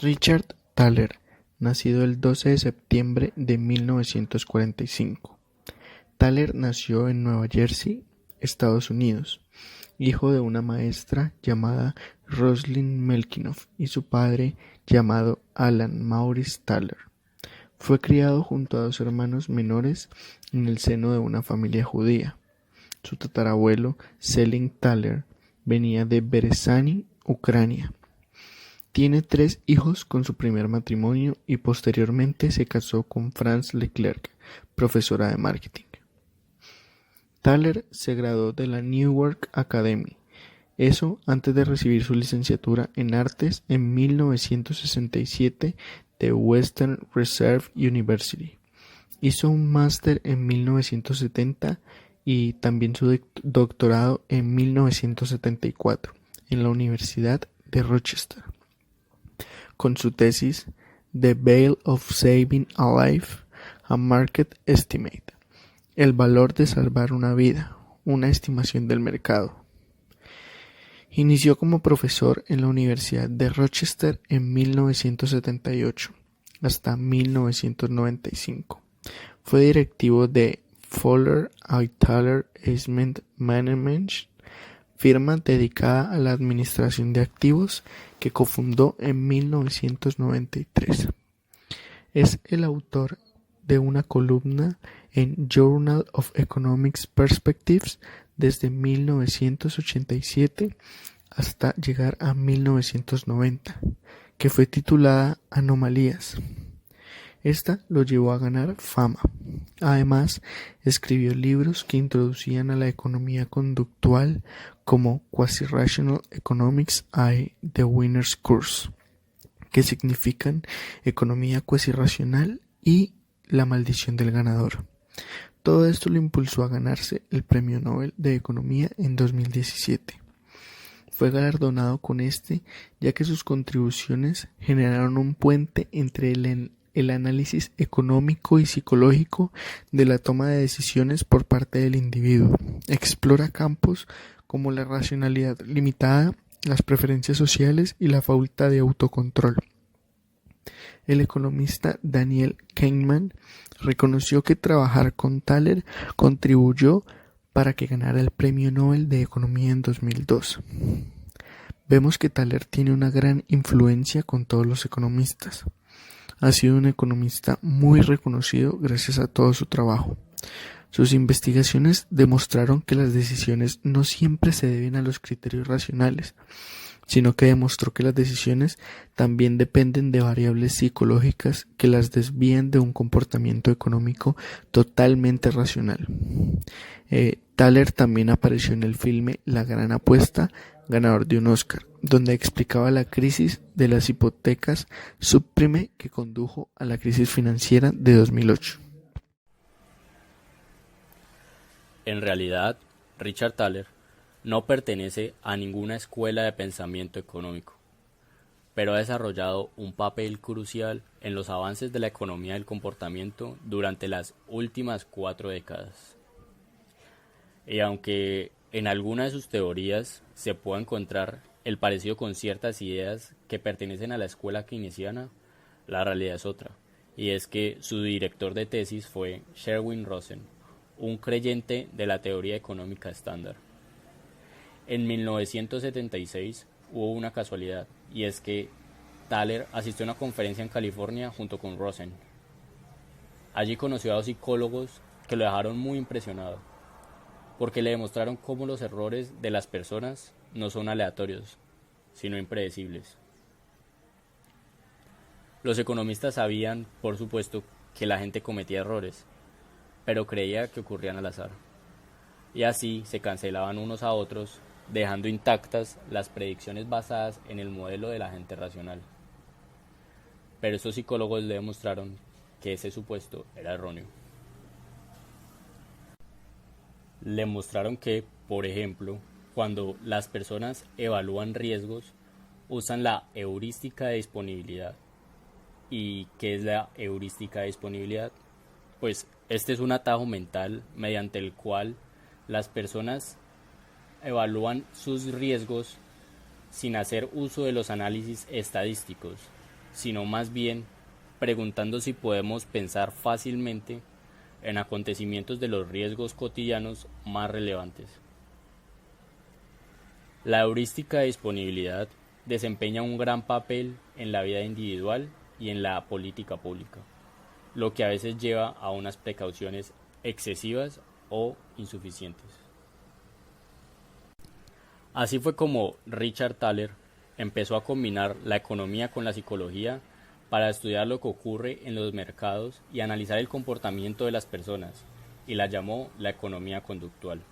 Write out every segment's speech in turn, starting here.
Richard Thaler, nacido el 12 de septiembre de 1945. Thaler nació en Nueva Jersey, Estados Unidos, hijo de una maestra llamada Rosalind Melkinoff y su padre llamado Alan Maurice Thaler. Fue criado junto a dos hermanos menores en el seno de una familia judía. Su tatarabuelo, Selim Thaler, venía de Berezani, Ucrania. Tiene 3 hijos con su primer matrimonio y posteriormente se casó con France Leclerc, profesora de marketing. Thaler se graduó de la Newark Academy, eso antes de recibir su licenciatura en artes en 1967 de Western Reserve University. Hizo un máster en 1970 y también su doctorado en 1974 en la Universidad de Rochester, con su tesis The Value of Saving a Life, a Market Estimate, el valor de salvar una vida, una estimación del mercado. Inició como profesor en la Universidad de Rochester en 1978 hasta 1995. Fue directivo de Fowler & Thaler Asset Management, firma dedicada a la administración de activos que cofundó en 1993. Es el autor de una columna en Journal of Economic Perspectives desde 1987 hasta llegar a 1990, que fue titulada Anomalías. Esta lo llevó a ganar fama. Además, escribió libros que introducían a la economía conductual como Quasi-Rational Economics y The Winner's Curse, que significan economía cuasi-racional y la maldición del ganador. Todo esto lo impulsó a ganarse el Premio Nobel de Economía en 2017. Fue galardonado con este ya que sus contribuciones generaron un puente entre el análisis económico y psicológico de la toma de decisiones por parte del individuo. Explora campos como la racionalidad limitada, las preferencias sociales y la falta de autocontrol. El economista Daniel Kahneman reconoció que trabajar con Thaler contribuyó para que ganara el Premio Nobel de Economía en 2002. Vemos que Thaler tiene una gran influencia con todos los economistas. Ha sido un economista muy reconocido gracias a todo su trabajo. Sus investigaciones demostraron que las decisiones no siempre se deben a los criterios racionales, sino que demostró que las decisiones también dependen de variables psicológicas que las desvían de un comportamiento económico totalmente racional. Thaler también apareció en el filme La Gran Apuesta, ganador de un Oscar, donde explicaba la crisis de las hipotecas subprime que condujo a la crisis financiera de 2008. En realidad, Richard Thaler no pertenece a ninguna escuela de pensamiento económico, pero ha desarrollado un papel crucial en los avances de la economía del comportamiento durante las últimas 4 décadas. Y aunque en alguna de sus teorías se pueda encontrar el parecido con ciertas ideas que pertenecen a la escuela keynesiana, la realidad es otra, y es que su director de tesis fue Sherwin Rosen, un creyente de la teoría económica estándar. En 1976 hubo una casualidad, y es que Thaler asistió a una conferencia en California junto con Rosen. Allí conoció a 2 psicólogos que lo dejaron muy impresionado, porque le demostraron cómo los errores de las personas no son aleatorios, sino impredecibles. Los economistas sabían, por supuesto, que la gente cometía errores, pero creía que ocurrían al azar. Y así se cancelaban unos a otros, dejando intactas las predicciones basadas en el modelo de la gente racional. Pero estos psicólogos le demostraron que ese supuesto era erróneo. Le mostraron que, por ejemplo, cuando las personas evalúan riesgos, usan la heurística de disponibilidad. ¿Y qué es la heurística de disponibilidad? Pues este es un atajo mental mediante el cual las personas evalúan sus riesgos sin hacer uso de los análisis estadísticos, sino más bien preguntando si podemos pensar fácilmente en acontecimientos de los riesgos cotidianos más relevantes. La heurística de disponibilidad desempeña un gran papel en la vida individual y en la política pública, lo que a veces lleva a unas precauciones excesivas o insuficientes. Así fue como Richard Thaler empezó a combinar la economía con la psicología para estudiar lo que ocurre en los mercados y analizar el comportamiento de las personas, y la llamó la economía conductual.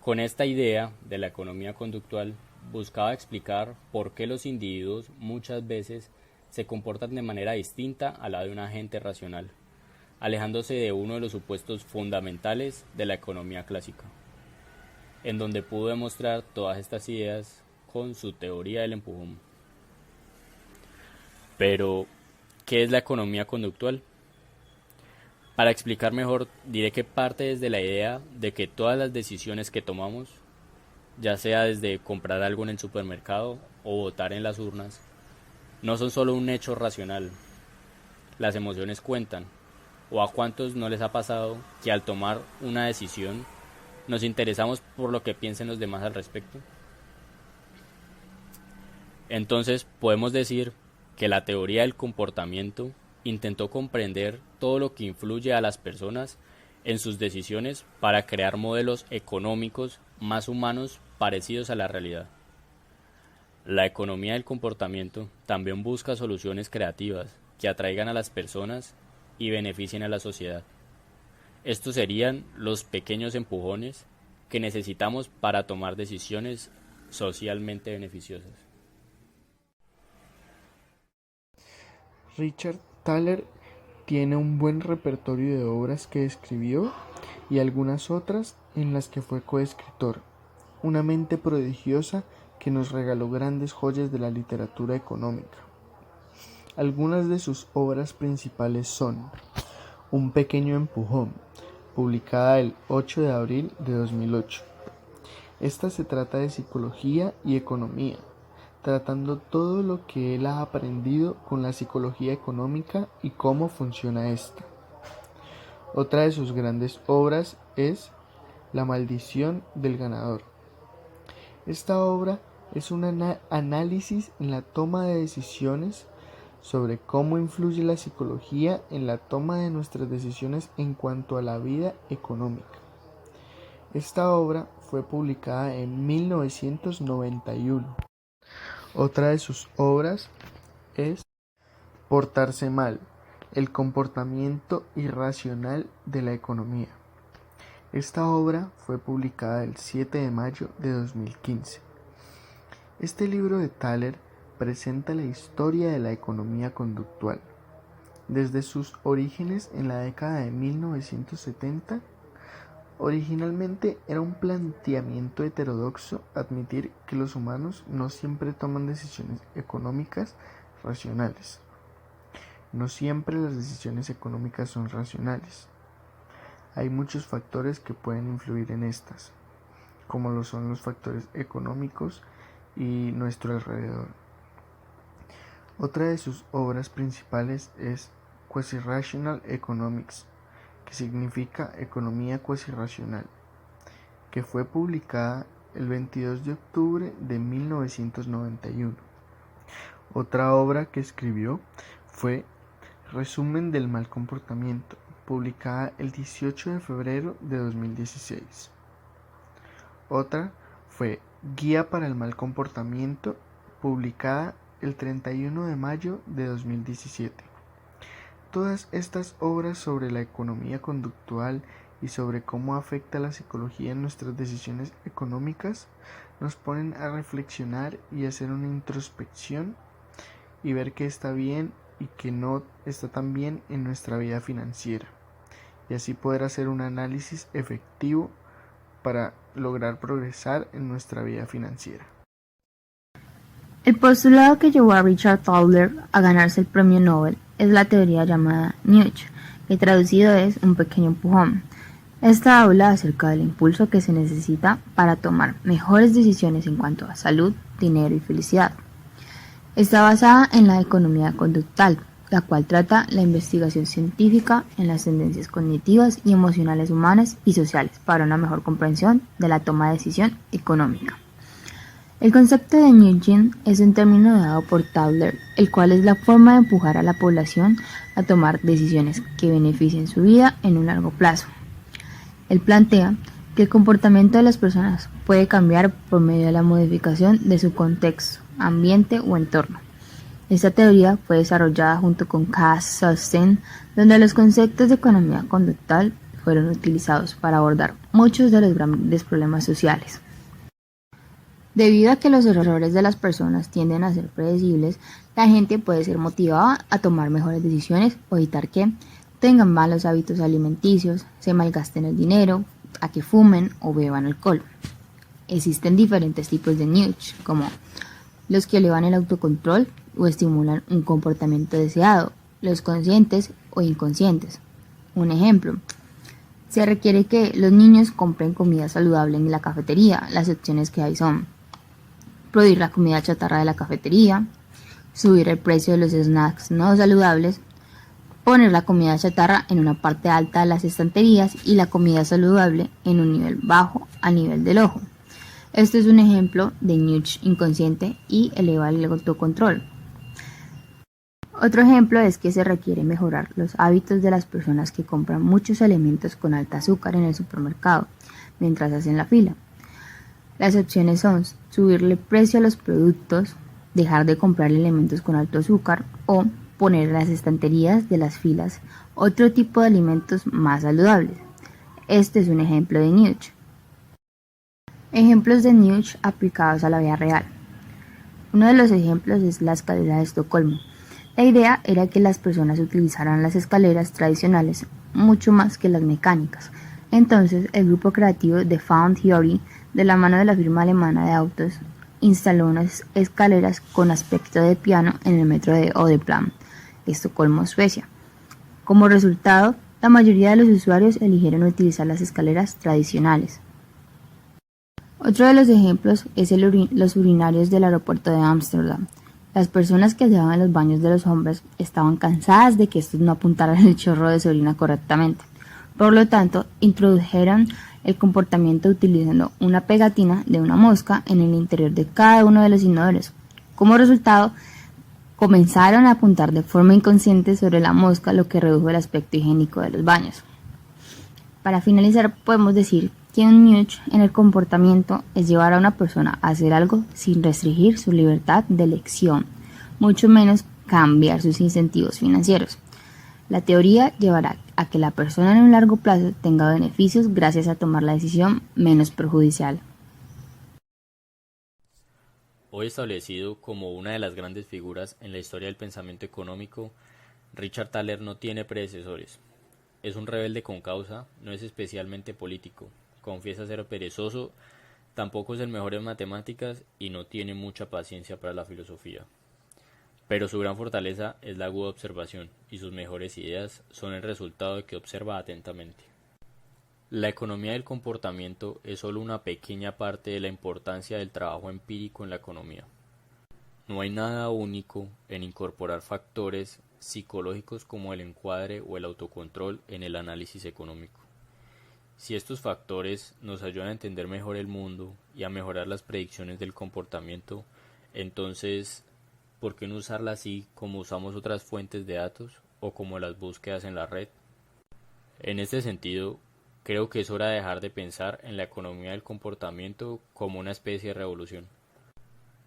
Con esta idea de la economía conductual buscaba explicar por qué los individuos muchas veces se comportan de manera distinta a la de un agente racional, alejándose de uno de los supuestos fundamentales de la economía clásica, en donde pudo demostrar todas estas ideas con su teoría del empujón. Pero, ¿qué es la economía conductual? Para explicar mejor, diré que parte desde la idea de que todas las decisiones que tomamos, ya sea desde comprar algo en el supermercado o votar en las urnas, no son solo un hecho racional. Las emociones cuentan. ¿O a cuántos no les ha pasado que al tomar una decisión nos interesamos por lo que piensen los demás al respecto? Entonces podemos decir que la teoría del comportamiento intentó comprender todo lo que influye a las personas en sus decisiones para crear modelos económicos más humanos parecidos a la realidad. La economía del comportamiento también busca soluciones creativas que atraigan a las personas y beneficien a la sociedad. Estos serían los pequeños empujones que necesitamos para tomar decisiones socialmente beneficiosas. Richard Thaler tiene un buen repertorio de obras que escribió y algunas otras en las que fue coescritor. Una mente prodigiosa que nos regaló grandes joyas de la literatura económica. Algunas de sus obras principales son Un pequeño empujón, publicada el 8 de abril de 2008. Esta se trata de psicología y economía, tratando todo lo que él ha aprendido con la psicología económica y cómo funciona esta. Otra de sus grandes obras es La maldición del ganador. Esta obra es un análisis en la toma de decisiones sobre cómo influye la psicología en la toma de nuestras decisiones en cuanto a la vida económica. Esta obra fue publicada en 1991. Otra de sus obras es Portarse mal, el comportamiento irracional de la economía. Esta obra fue publicada el 7 de mayo de 2015. Este libro de Thaler presenta la historia de la economía conductual, desde sus orígenes en la década de 1970. Originalmente era un planteamiento heterodoxo admitir que los humanos no siempre toman decisiones económicas racionales. No siempre las decisiones económicas son racionales. Hay muchos factores que pueden influir en estas, como lo son los factores económicos y nuestro alrededor. Otra de sus obras principales es Quasi-Rational Economics, que significa economía cuasi-racional, que fue publicada el 22 de octubre de 1991. Otra obra que escribió fue Resumen del mal comportamiento, publicada el 18 de febrero de 2016. Otra fue Guía para el mal comportamiento, publicada el 31 de mayo de 2017. Todas estas obras sobre la economía conductual y sobre cómo afecta la psicología en nuestras decisiones económicas nos ponen a reflexionar y hacer una introspección y ver qué está bien y qué no está tan bien en nuestra vida financiera, y así poder hacer un análisis efectivo para lograr progresar en nuestra vida financiera. El postulado que llevó a Richard Thaler a ganarse el premio Nobel es la teoría llamada nudge, que traducido es un pequeño empujón. Esta habla acerca del impulso que se necesita para tomar mejores decisiones en cuanto a salud, dinero y felicidad. Está basada en la economía conductual, la cual trata la investigación científica en las tendencias cognitivas y emocionales humanas y sociales para una mejor comprensión de la toma de decisión económica. El concepto de nudging es un término dado por Tauler, el cual es la forma de empujar a la población a tomar decisiones que beneficien su vida en un largo plazo. Él plantea que el comportamiento de las personas puede cambiar por medio de la modificación de su contexto, ambiente o entorno. Esta teoría fue desarrollada junto con Cass Sunstein, donde los conceptos de economía conductual fueron utilizados para abordar muchos de los grandes problemas sociales. Debido a que los errores de las personas tienden a ser predecibles, la gente puede ser motivada a tomar mejores decisiones o evitar que tengan malos hábitos alimenticios, se malgasten el dinero, a que fumen o beban alcohol. Existen diferentes tipos de nudge, como los que elevan el autocontrol o estimulan un comportamiento deseado, los conscientes o inconscientes. Un ejemplo, se requiere que los niños compren comida saludable en la cafetería. Las opciones que hay son prohibir la comida chatarra de la cafetería, subir el precio de los snacks no saludables, poner la comida chatarra en una parte alta de las estanterías y la comida saludable en un nivel bajo a nivel del ojo. Esto es un ejemplo de nudge inconsciente y eleva el autocontrol. Otro ejemplo es que se requiere mejorar los hábitos de las personas que compran muchos alimentos con alta azúcar en el supermercado mientras hacen la fila. Las opciones son subirle el precio a los productos, dejar de comprar alimentos con alto azúcar o poner en las estanterías de las filas otro tipo de alimentos más saludables. Este es un ejemplo de nudge. Ejemplos de nudge aplicados a la vida real. Uno de los ejemplos es la escalera de Estocolmo. La idea era que las personas utilizaran las escaleras tradicionales mucho más que las mecánicas. Entonces, el grupo creativo de Found Theory, de la mano de la firma alemana de autos, instaló unas escaleras con aspecto de piano en el metro de Odenplan, Estocolmo, Suecia. Como resultado, la mayoría de los usuarios eligieron utilizar las escaleras tradicionales. Otro de los ejemplos es los urinarios del aeropuerto de Ámsterdam. Las personas que llevaban los baños de los hombres estaban cansadas de que estos no apuntaran el chorro de su orina correctamente. Por lo tanto, introdujeron el comportamiento utilizando una pegatina de una mosca en el interior de cada uno de los inodores. Como resultado, comenzaron a apuntar de forma inconsciente sobre la mosca, lo que redujo el aspecto higiénico de los baños. Para finalizar, podemos decir que un nudge en el comportamiento es llevar a una persona a hacer algo sin restringir su libertad de elección, mucho menos cambiar sus incentivos financieros. La teoría llevará a que la persona en un largo plazo tenga beneficios gracias a tomar la decisión menos perjudicial. Hoy establecido como una de las grandes figuras en la historia del pensamiento económico, Richard Thaler no tiene predecesores. Es un rebelde con causa, no es especialmente político, confiesa ser perezoso, tampoco es el mejor en matemáticas y no tiene mucha paciencia para la filosofía. Pero su gran fortaleza es la aguda observación y sus mejores ideas son el resultado de que observa atentamente. La economía del comportamiento es solo una pequeña parte de la importancia del trabajo empírico en la economía. No hay nada único en incorporar factores psicológicos como el encuadre o el autocontrol en el análisis económico. Si estos factores nos ayudan a entender mejor el mundo y a mejorar las predicciones del comportamiento, entonces, ¿por qué no usarla así como usamos otras fuentes de datos o como las búsquedas en la red? En este sentido, creo que es hora de dejar de pensar en la economía del comportamiento como una especie de revolución.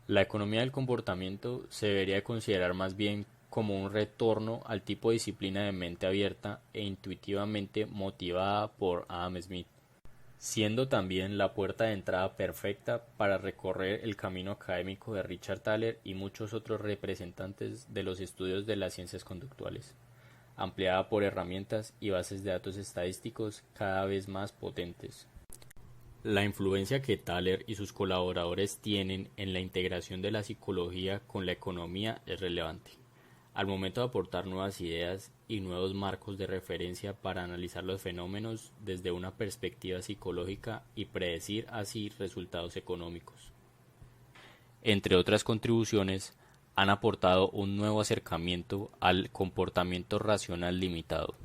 La economía del comportamiento se debería considerar más bien como un retorno al tipo de disciplina de mente abierta e intuitivamente motivada por Adam Smith, siendo también la puerta de entrada perfecta para recorrer el camino académico de Richard Thaler y muchos otros representantes de los estudios de las ciencias conductuales, ampliada por herramientas y bases de datos estadísticos cada vez más potentes. La influencia que Thaler y sus colaboradores tienen en la integración de la psicología con la economía es relevante, al momento de aportar nuevas ideas y nuevos marcos de referencia para analizar los fenómenos desde una perspectiva psicológica y predecir así resultados económicos. Entre otras contribuciones, han aportado un nuevo acercamiento al comportamiento racional limitado,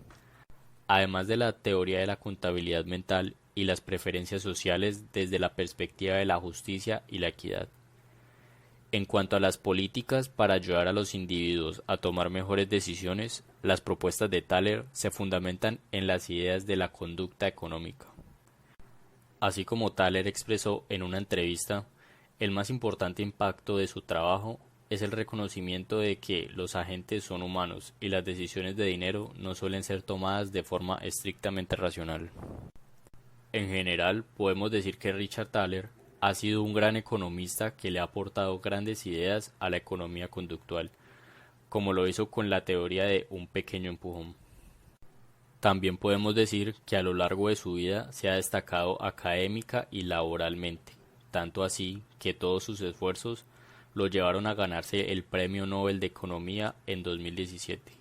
además de la teoría de la contabilidad mental y las preferencias sociales desde la perspectiva de la justicia y la equidad. En cuanto a las políticas para ayudar a los individuos a tomar mejores decisiones, las propuestas de Thaler se fundamentan en las ideas de la conducta económica. Así como Thaler expresó en una entrevista, el más importante impacto de su trabajo es el reconocimiento de que los agentes son humanos y las decisiones de dinero no suelen ser tomadas de forma estrictamente racional. En general, podemos decir que Richard Thaler ha sido un gran economista que le ha aportado grandes ideas a la economía conductual, como lo hizo con la teoría de un pequeño empujón. También podemos decir que a lo largo de su vida se ha destacado académica y laboralmente, tanto así que todos sus esfuerzos lo llevaron a ganarse el Premio Nobel de Economía en 2017.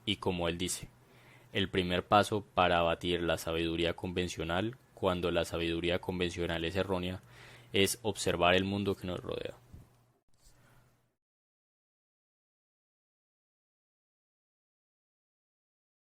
Y como él dice, el primer paso para abatir la sabiduría convencional, cuando la sabiduría convencional es errónea, es observar el mundo que nos rodea.